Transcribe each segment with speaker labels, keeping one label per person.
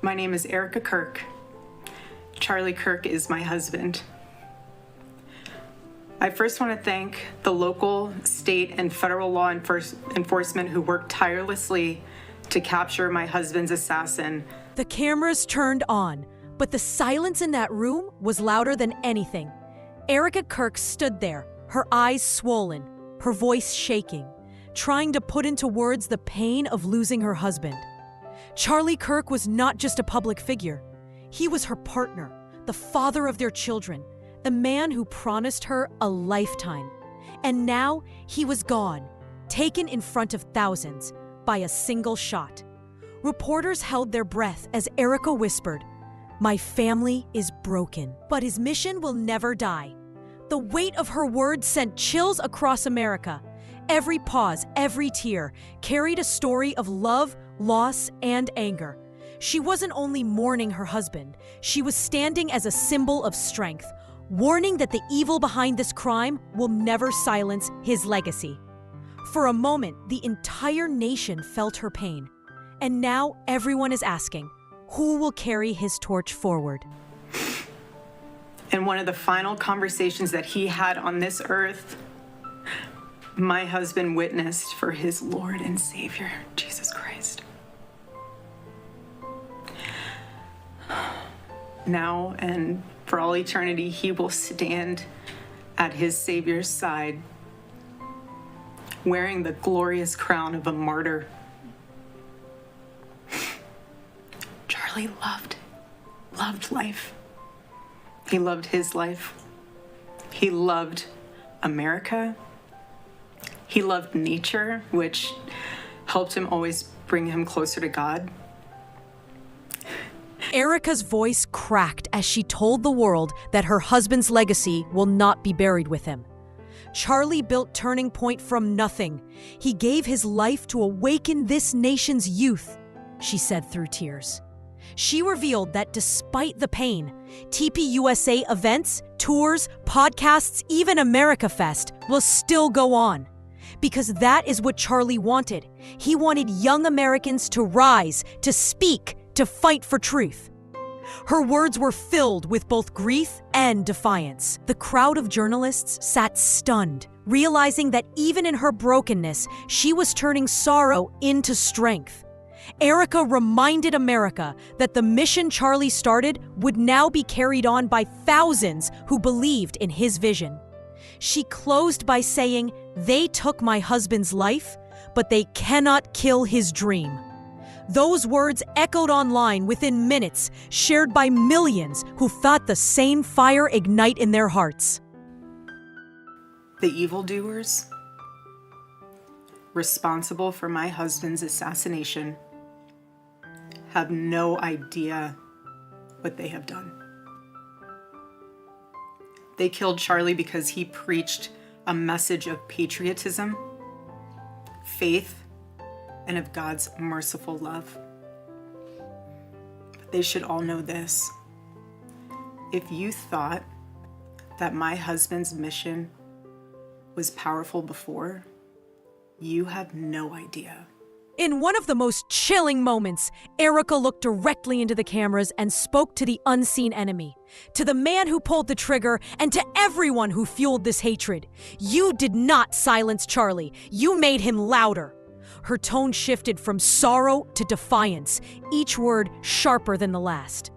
Speaker 1: My name is Erika Kirk. Charlie Kirk is my husband. I first want to thank the local, state, and federal law enforcement who worked tirelessly to capture my husband's assassin.
Speaker 2: The cameras turned on, but the silence in that room was louder than anything. Erika Kirk stood there, her eyes swollen, her voice shaking, trying to put into words the pain of losing her husband. Charlie Kirk was not just a public figure. He was her partner, the father of their children, the man who promised her a lifetime. And now he was gone, taken in front of thousands by a single shot. Reporters held their breath as Erika whispered, "My family is broken, but his mission will never die." The weight of her words sent chills across America. Every pause, every tear carried a story of love, loss, and anger. She wasn't only mourning her husband, she was standing as a symbol of strength, warning that the evil behind this crime will never silence his legacy. For a moment, the entire nation felt her pain. And now everyone is asking, who will carry his torch forward?
Speaker 1: And one of the final conversations that he had on this earth, my husband witnessed for his Lord and Savior, Jesus Christ. Now and for all eternity, he will stand at his Savior's side, wearing the glorious crown of a martyr. Charlie loved life. He loved his life. He loved America. He loved nature, which helped him always bring him closer to God.
Speaker 2: Erika's voice cracked as she told the world that her husband's legacy will not be buried with him. Charlie built Turning Point from nothing. He gave his life to awaken this nation's youth, she said through tears. She revealed that despite the pain, TPUSA events, tours, podcasts, even America Fest will still go on. Because that is what Charlie wanted. He wanted young Americans to rise, to speak, to fight for truth. Her words were filled with both grief and defiance. The crowd of journalists sat stunned, realizing that even in her brokenness, she was turning sorrow into strength. Erika reminded America that the mission Charlie started would now be carried on by thousands who believed in his vision. She closed by saying, "They took my husband's life, but they cannot kill his dream." Those words echoed online within minutes, shared by millions who felt the same fire ignite in their hearts.
Speaker 1: The evildoers responsible for my husband's assassination have no idea what they have done. They killed Charlie because he preached a message of patriotism, faith, and of God's merciful love. But they should all know this. If you thought that my husband's mission was powerful before, you have no idea.
Speaker 2: In one of the most chilling moments, Erika looked directly into the cameras and spoke to the unseen enemy, to the man who pulled the trigger, and to everyone who fueled this hatred. You did not silence Charlie. You made him louder. Her tone shifted from sorrow to defiance, each word sharper than the last.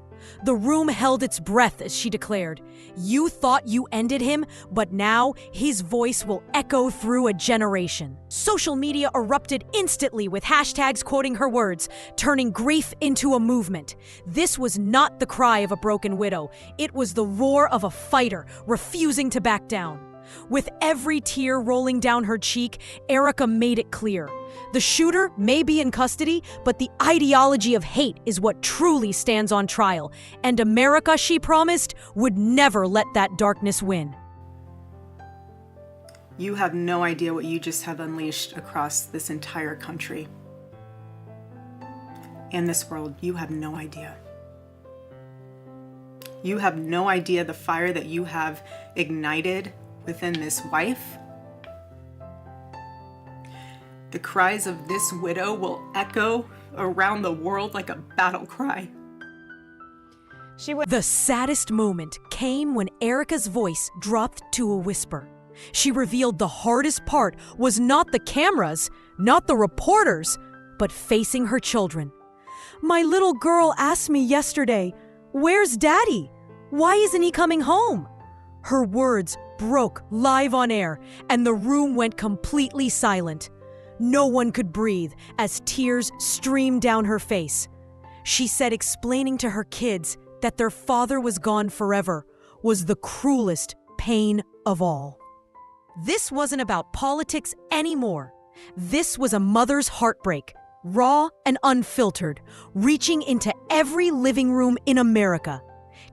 Speaker 2: The room held its breath as she declared, "You thought you ended him, but now his voice will echo through a generation." Social media erupted instantly with hashtags quoting her words, turning grief into a movement. This was not the cry of a broken widow. It was the roar of a fighter, refusing to back down. With every tear rolling down her cheek, Erika made it clear. The shooter may be in custody, but the ideology of hate is what truly stands on trial. And America, she promised, would never let that darkness win.
Speaker 1: You have no idea what you just have unleashed across this entire country. And this world, you have no idea. You have no idea the fire that you have ignited within this wife. The cries of this widow will echo around the world like a battle cry.
Speaker 2: The saddest moment came when Erika's voice dropped to a whisper. She revealed the hardest part was not the cameras, not the reporters, but facing her children. "My little girl asked me yesterday, 'Where's Daddy? Why isn't he coming home?'" Her words broke live on air, and the room went completely silent. No one could breathe as tears streamed down her face. She said explaining to her kids that their father was gone forever was the cruelest pain of all. This wasn't about politics anymore. This was a mother's heartbreak, raw and unfiltered, reaching into every living room in America.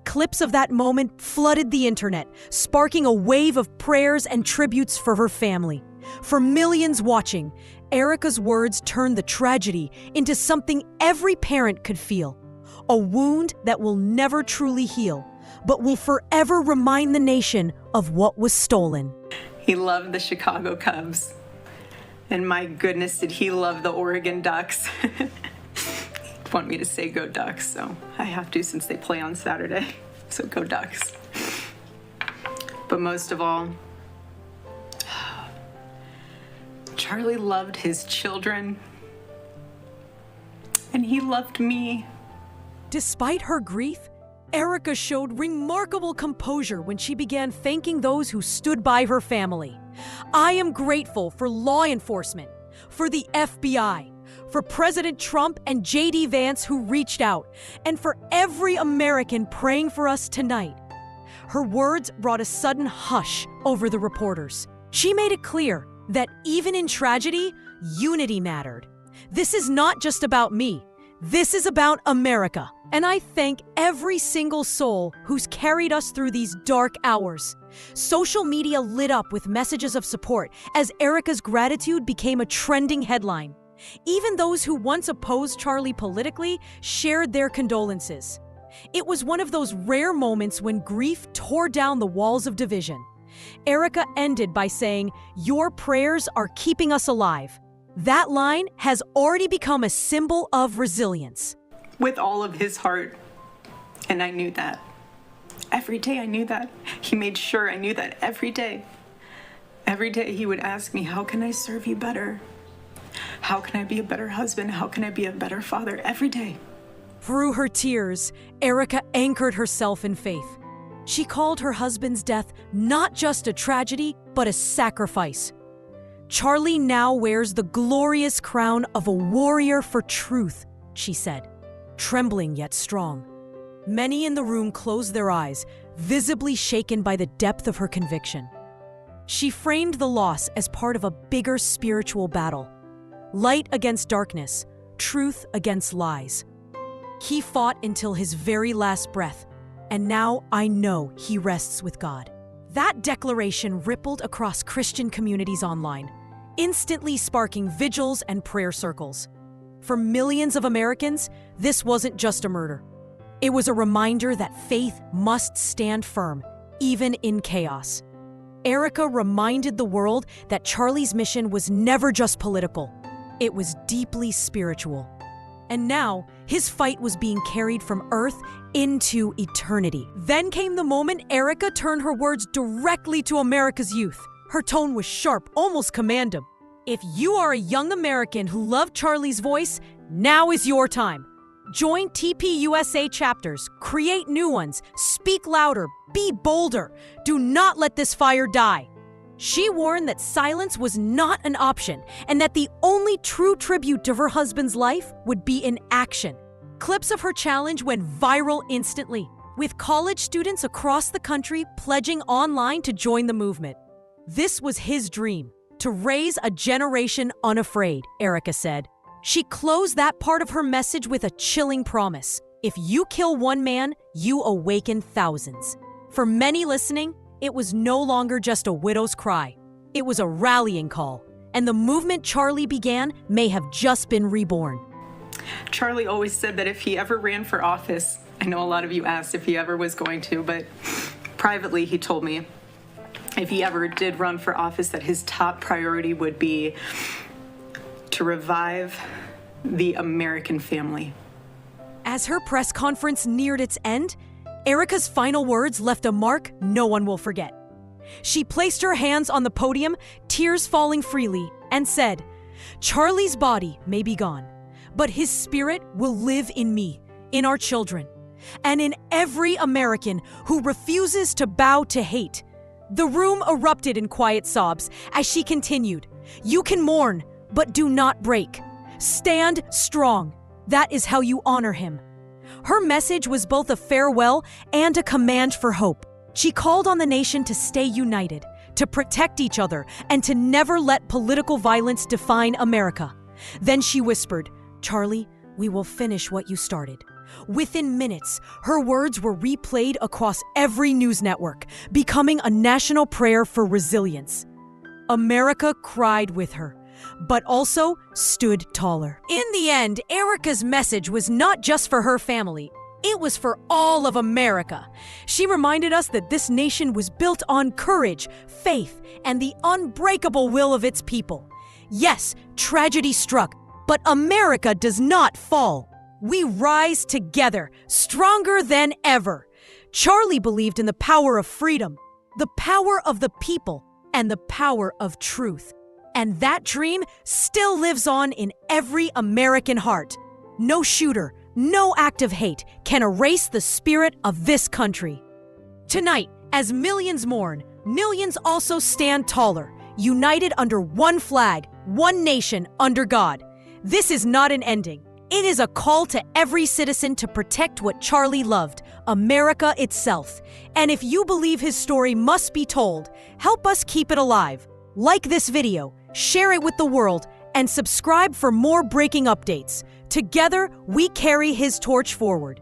Speaker 2: Clips of that moment flooded the internet, sparking a wave of prayers and tributes for her family. For millions watching, Erika's words turned the tragedy into something every parent could feel. A wound that will never truly heal, but will forever remind the nation of what was stolen.
Speaker 1: He loved the Chicago Cubs. And my goodness, did he love the Oregon Ducks. He'd want me to say go Ducks, so I have to since they play on Saturday. So go Ducks. But most of all, Charlie loved his children. And he loved me.
Speaker 2: Despite her grief, Erika showed remarkable composure when she began thanking those who stood by her family. "I am grateful for law enforcement, for the FBI, for President Trump and J.D. Vance who reached out, and for every American praying for us tonight." Her words brought a sudden hush over the reporters. She made it clear that even in tragedy, unity mattered. "This is not just about me. This is about America, and I thank every single soul who's carried us through these dark hours." Social media lit up with messages of support as Erika's gratitude became a trending headline. Even those who once opposed Charlie politically shared their condolences. It was one of those rare moments when grief tore down the walls of division. Erika ended by saying, "Your prayers are keeping us alive." That line has already become a symbol of resilience.
Speaker 1: With all of his heart. And I knew that. Every day I knew that. He made sure I knew that every day. Every day he would ask me, "How can I serve you better? How can I be a better husband? How can I be a better father?" Every day.
Speaker 2: Through her tears, Erika anchored herself in faith. She called her husband's death not just a tragedy, but a sacrifice. "Charlie now wears the glorious crown of a warrior for truth," she said, trembling yet strong. Many in the room closed their eyes, visibly shaken by the depth of her conviction. She framed the loss as part of a bigger spiritual battle. Light against darkness, truth against lies. He fought until his very last breath, and now I know he rests with God. That declaration rippled across Christian communities online, instantly sparking vigils and prayer circles. For millions of Americans, this wasn't just a murder. It was a reminder that faith must stand firm, even in chaos. Erika reminded the world that Charlie's mission was never just political. It was deeply spiritual. And now, his fight was being carried from Earth into eternity. Then came the moment Erika turned her words directly to America's youth. Her tone was sharp, almost commanding. "If you are a young American who loved Charlie's voice, now is your time. Join TPUSA chapters, create new ones, speak louder, be bolder. Do not let this fire die." She warned that silence was not an option and that the only true tribute to her husband's life would be in action. Clips of her challenge went viral instantly, with college students across the country pledging online to join the movement. This was his dream, to raise a generation unafraid, Erika said. She closed that part of her message with a chilling promise. If you kill one man, you awaken thousands. For many listening, it was no longer just a widow's cry. It was a rallying call, and the movement Charlie began may have just been reborn.
Speaker 1: Charlie always said that if he ever ran for office, I know a lot of you asked if he ever was going to, but privately he told me if he ever did run for office that his top priority would be to revive the American family.
Speaker 2: As her press conference neared its end, Erika's final words left a mark no one will forget. She placed her hands on the podium, tears falling freely, and said, "Charlie's body may be gone, but his spirit will live in me, in our children, and in every American who refuses to bow to hate." The room erupted in quiet sobs as she continued, "You can mourn, but do not break. Stand strong. That is how you honor him." Her message was both a farewell and a command for hope. She called on the nation to stay united, to protect each other, and to never let political violence define America. Then she whispered, "Charlie, we will finish what you started." Within minutes, her words were replayed across every news network, becoming a national prayer for resilience. America cried with her, but also stood taller. In the end, Erika's message was not just for her family. It was for all of America. She reminded us that this nation was built on courage, faith, and the unbreakable will of its people. Yes, tragedy struck, but America does not fall. We rise together, stronger than ever. Charlie believed in the power of freedom, the power of the people, and the power of truth. And that dream still lives on in every American heart. No shooter, no act of hate can erase the spirit of this country. Tonight, as millions mourn, millions also stand taller, united under one flag, one nation under God. This is not an ending. It is a call to every citizen to protect what Charlie loved, America itself. And if you believe his story must be told, help us keep it alive. Like this video, share it with the world, and subscribe for more breaking updates. Together, we carry his torch forward.